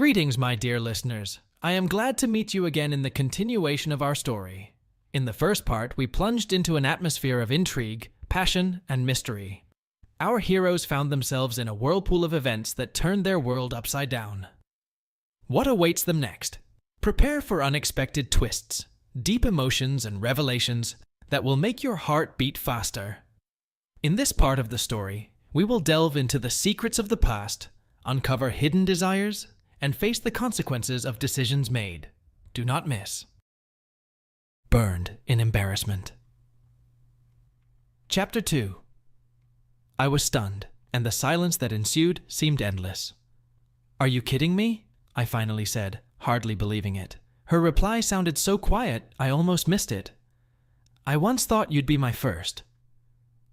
Greetings, my dear listeners. I am glad to meet you again in the continuation of our story. In the first part, we plunged into an atmosphere of intrigue, passion, and mystery. Our heroes found themselves in a whirlpool of events that turned their world upside down. What awaits them next? Prepare for unexpected twists, deep emotions, and revelations that will make your heart beat faster. In this part of the story, we will delve into the secrets of the past, uncover hidden desires, and face the consequences of decisions made. Do not miss. Burned in embarrassment. Chapter 2. I was stunned, and the silence that ensued seemed endless. "Are you kidding me?" I finally said, hardly believing it. Her reply sounded so quiet, I almost missed it. "I once thought you'd be my first."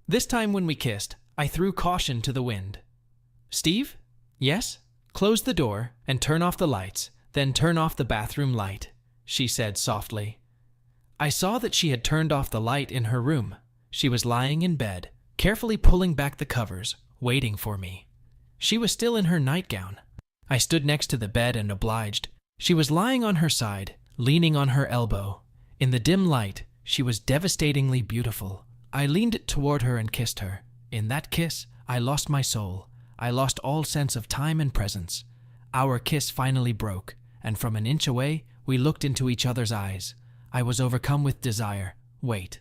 This time when we kissed, I threw caution to the wind. "Steve? Yes? Close the door and turn off the lights, then turn off the bathroom light," she said softly. I saw that she had turned off the light in her room. She was lying in bed, carefully pulling back the covers, waiting for me. She was still in her nightgown. I stood next to the bed and obliged. She was lying on her side, leaning on her elbow. In the dim light, she was devastatingly beautiful. I leaned toward her and kissed her. In that kiss, I lost my soul. I lost all sense of time and presence. Our kiss finally broke, and from an inch away, we looked into each other's eyes. I was overcome with desire. Wait.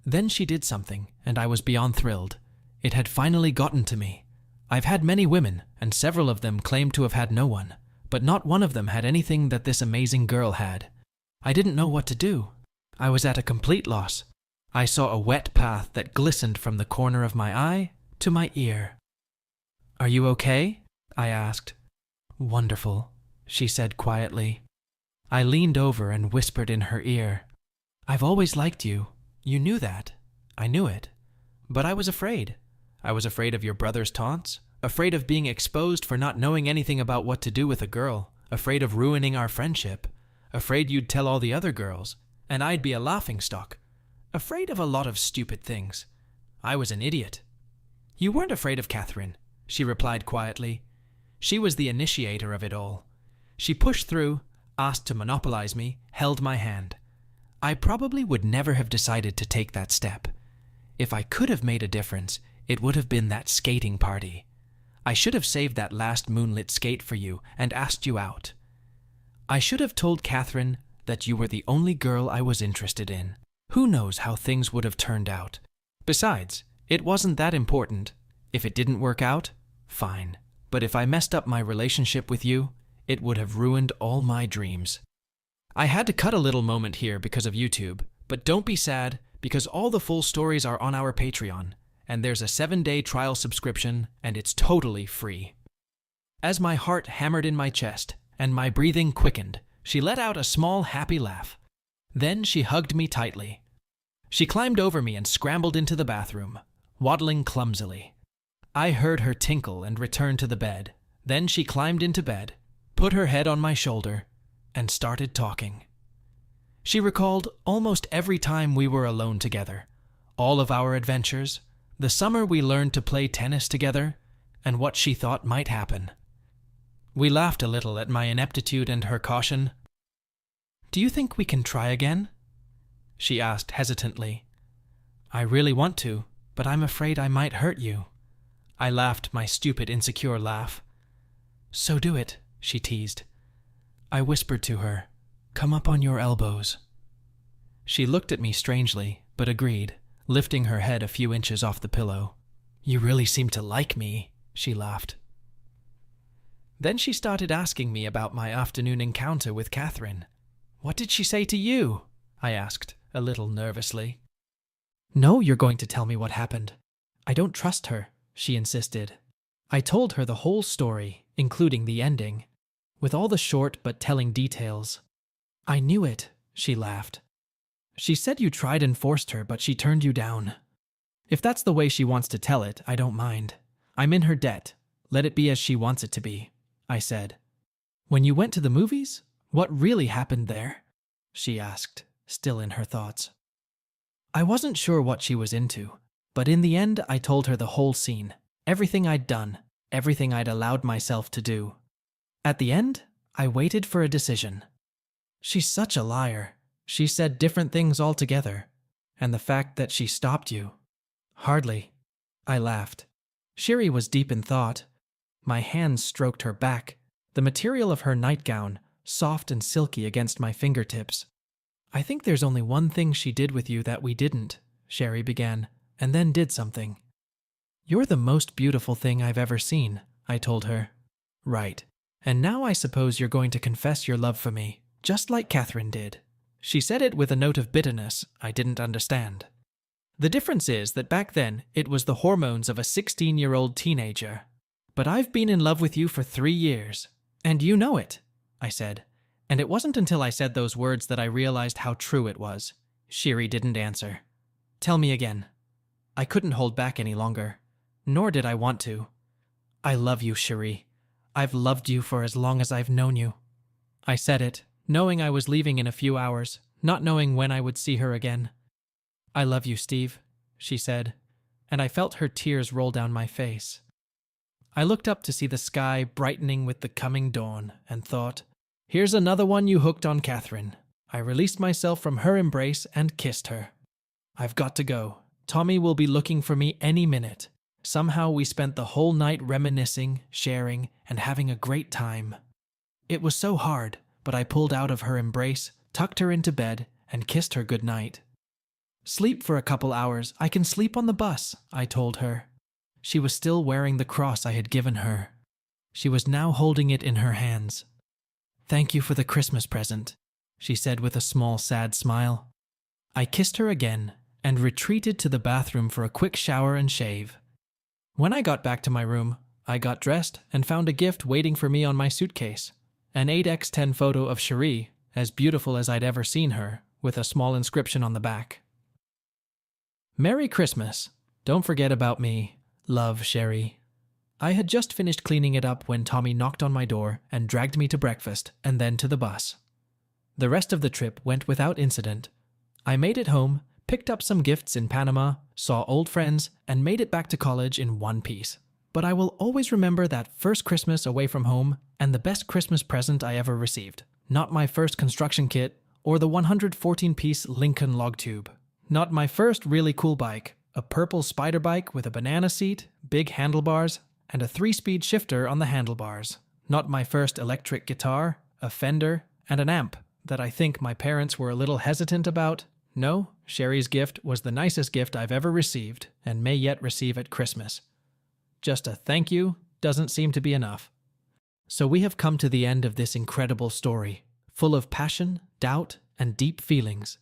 Then she did something, and I was beyond thrilled. It had finally gotten to me. I've had many women, and several of them claimed to have had no one, but not one of them had anything that this amazing girl had. I didn't know what to do. I was at a complete loss. I saw a wet path that glistened from the corner of my eye to my ear. "Are you okay?" I asked. "Wonderful," she said quietly. I leaned over and whispered in her ear. "I've always liked you. You knew that. I knew it. But I was afraid. I was afraid of your brother's taunts, afraid of being exposed for not knowing anything about what to do with a girl, afraid of ruining our friendship, afraid you'd tell all the other girls, and I'd be a laughingstock, afraid of a lot of stupid things. I was an idiot." "You weren't afraid of Catherine," she replied quietly. She was the initiator of it all. She pushed through, asked to monopolize me, held my hand. I probably would never have decided to take that step. If I could have made a difference, it would have been that skating party. I should have saved that last moonlit skate for you and asked you out. I should have told Catherine that you were the only girl I was interested in. Who knows how things would have turned out? Besides, it wasn't that important. If it didn't work out, fine. But if I messed up my relationship with you, it would have ruined all my dreams. I had to cut a little moment here because of YouTube, but don't be sad because all the full stories are on our Patreon, and there's a 7-day trial subscription, and it's totally free. As my heart hammered in my chest and my breathing quickened, she let out a small, happy laugh. Then she hugged me tightly. She climbed over me and scrambled into the bathroom, waddling clumsily. I heard her tinkle and return to the bed. Then she climbed into bed, put her head on my shoulder, and started talking. She recalled almost every time we were alone together, all of our adventures, the summer we learned to play tennis together, and what she thought might happen. We laughed a little at my ineptitude and her caution. "Do you think we can try again?" she asked hesitantly. "I really want to, but I'm afraid I might hurt you." I laughed my stupid, insecure laugh. "So do it," she teased. I whispered to her, "Come up on your elbows." She looked at me strangely, but agreed, lifting her head a few inches off the pillow. "You really seem to like me," she laughed. Then she started asking me about my afternoon encounter with Catherine. "What did she say to you?" I asked, a little nervously. "No, you're going to tell me what happened." "I don't trust her," she insisted. I told her the whole story, including the ending, with all the short but telling details. "I knew it," she laughed. "She said you tried and forced her, but she turned you down." "If that's the way she wants to tell it, I don't mind. I'm in her debt. Let it be as she wants it to be," I said. "When you went to the movies, what really happened there?" she asked, still in her thoughts. I wasn't sure what she was into, but in the end I told her the whole scene, everything I'd done, everything I'd allowed myself to do. At the end, I waited for a decision. She's such a liar. She said different things altogether. And the fact that she stopped you. Hardly. I laughed. Sherry was deep in thought. My hands stroked her back, the material of her nightgown, soft and silky against my fingertips. I think there's only one thing she did with you that we didn't, Sherry began, and then did something. You're the most beautiful thing I've ever seen, I told her. Right. And now I suppose you're going to confess your love for me, just like Catherine did. She said it with a note of bitterness I didn't understand. The difference is that back then it was the hormones of a 16-year-old teenager. But I've been in love with you for 3 years, and you know it, I said. And it wasn't until I said those words that I realized how true it was. Sherry didn't answer. Tell me again. I couldn't hold back any longer, nor did I want to. I love you, Sherry. I've loved you for as long as I've known you. I said it, knowing I was leaving in a few hours, not knowing when I would see her again. I love you, Steve, she said, and I felt her tears roll down my face. I looked up to see the sky brightening with the coming dawn and thought, here's another one you hooked on Catherine. I released myself from her embrace and kissed her. I've got to go. Tommy will be looking for me any minute. Somehow we spent the whole night reminiscing, sharing, and having a great time. It was so hard, but I pulled out of her embrace, tucked her into bed, and kissed her goodnight. Sleep for a couple hours. I can sleep on the bus, I told her. She was still wearing the cross I had given her. She was now holding it in her hands. Thank you for the Christmas present, she said with a small, sad smile. I kissed her again and retreated to the bathroom for a quick shower and shave. When I got back to my room, I got dressed and found a gift waiting for me on my suitcase. An 8x10 photo of Cherie, as beautiful as I'd ever seen her, with a small inscription on the back. Merry Christmas. Don't forget about me. Love, Sherry. I had just finished cleaning it up when Tommy knocked on my door and dragged me to breakfast and then to the bus. The rest of the trip went without incident. I made it home, picked up some gifts in Panama, saw old friends, and made it back to college in one piece. But I will always remember that first Christmas away from home and the best Christmas present I ever received. Not my first construction kit or the 114-piece Lincoln log tube. Not my first really cool bike, a purple spider bike with a banana seat, big handlebars, and a 3-speed shifter on the handlebars. Not my first electric guitar, a Fender, and an amp that I think my parents were a little hesitant about. No, Sherry's gift was the nicest gift I've ever received and may yet receive at Christmas. Just a thank you doesn't seem to be enough. So we have come to the end of this incredible story, full of passion, doubt, and deep feelings.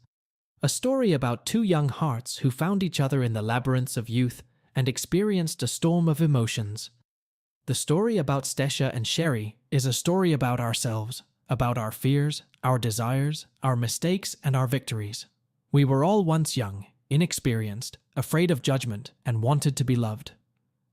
A story about 2 young hearts who found each other in the labyrinths of youth and experienced a storm of emotions. The story about Stesha and Sherry is a story about ourselves, about our fears, our desires, our mistakes, and our victories. We were all once young, inexperienced, afraid of judgment, and wanted to be loved.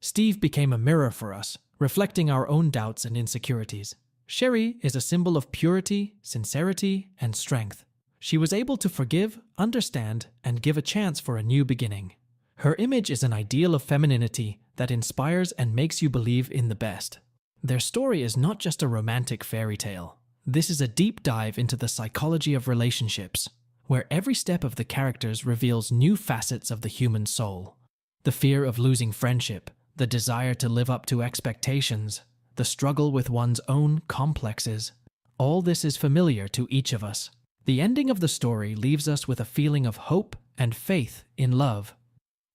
Steve became a mirror for us, reflecting our own doubts and insecurities. Sherry is a symbol of purity, sincerity, and strength. She was able to forgive, understand, and give a chance for a new beginning. Her image is an ideal of femininity that inspires and makes you believe in the best. Their story is not just a romantic fairy tale. This is a deep dive into the psychology of relationships, where every step of the characters reveals new facets of the human soul. The fear of losing friendship, the desire to live up to expectations, the struggle with one's own complexes. All this is familiar to each of us. The ending of the story leaves us with a feeling of hope and faith in love.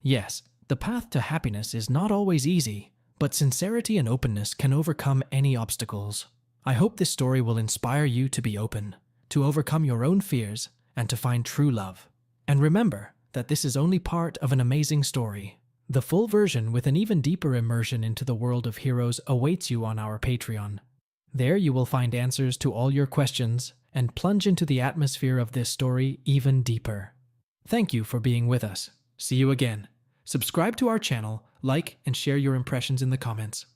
Yes, the path to happiness is not always easy, but sincerity and openness can overcome any obstacles. I hope this story will inspire you to be open, to overcome your own fears, and to find true love. And remember that this is only part of an amazing story. The full version with an even deeper immersion into the world of heroes awaits you on our Patreon. There you will find answers to all your questions and plunge into the atmosphere of this story even deeper. Thank you for being with us. See you again. Subscribe to our channel, like, and share your impressions in the comments.